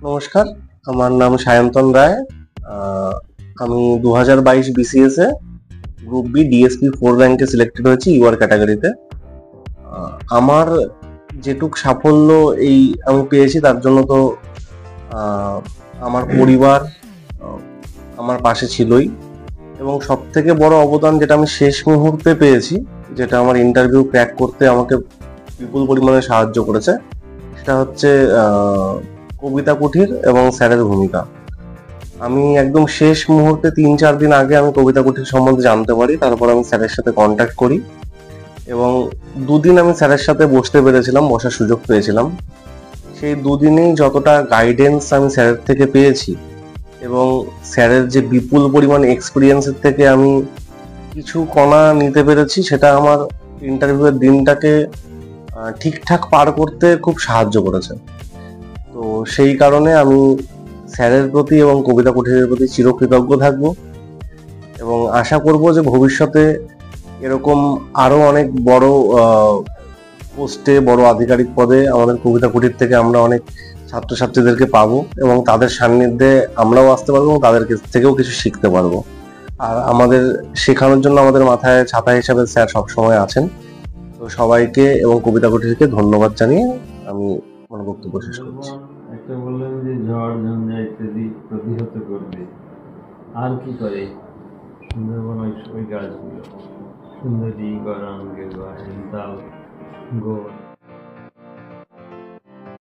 নমস্কার, আমার নাম সায়ন্তন রায়। আহ, আমি 2022 বিসিএস এ গ্রুপ বি ডিএসপি 4 র্যাঙ্কে সিলেক্টেড হয়েছি ইউআর ক্যাটাগরিতে। আমার যেটুক সাফল্য এই আমি পেয়েছি তার জন্য তো আহ, আমার পরিবার আহ, আমার পাশে ছিলই, এবং সব থেকে বড় অবদান যেটা আমি শেষ মুহূর্তে পেয়েছি, যেটা আমার ইন্টারভিউ ক্র্যাক করতে আমাকে বিপুল পরিমাণে সাহায্য করেছে, সেটা হচ্ছে কবিতা কুঠির এবং স্যারের ভূমিকা। আমি একদম শেষ মুহূর্তে 3-4 দিন আগে আমি কবিতা কুঠির সম্বন্ধে জানতে পারি, তারপর আমি স্যারের সাথে কন্ট্যাক্ট করি এবং দুদিন আমি স্যারের সাথে বসতে পেরেছিলাম, বসার সুযোগ পেয়েছিলাম। সেই দুদিনেই যতটা গাইডেন্স আমি স্যারের থেকে পেয়েছি এবং স্যারের যে বিপুল পরিমাণ এক্সপিরিয়েন্সের থেকে আমি কিছু কণা নিতে পেরেছি, সেটা আমার ইন্টারভিউয়ের দিনটাকে ঠিকঠাক পার করতে খুব সাহায্য করেছে। তো সেই কারণে আমি স্যারের প্রতি এবং কবিতা কুঠিরের প্রতি চিরকৃতজ্ঞ থাকবো, এবং আশা করব যে ভবিষ্যতে এরকম আরো অনেক বড় পোস্টে, বড় আধিকারিক পদে আমাদের কবিতা কুটির থেকে আমরা অনেক ছাত্রছাত্রীদেরকে পাবো এবং তাদের সান্নিধ্যে আমরাও আসতে পারবো এবং তাদের থেকেও কিছু শিখতে পারবো। আর আমাদের শেখানোর জন্য আমাদের মাথায় ছাতা হিসাবে স্যার সবসময় আছেন। তো সবাইকে এবং কবিতা কুটিরকে ধন্যবাদ জানিয়ে আমি আমার বক্তব্য শেষ করছি। একটা বললেন যে ঝড় ঝঞ্ঝা ইত্যাদি প্রতিহত করবে, আর কি করে সুন্দরবন ওই গাছগুলো? সুন্দরী, গরান, গেরুয়া, হেন্তাল, গোল,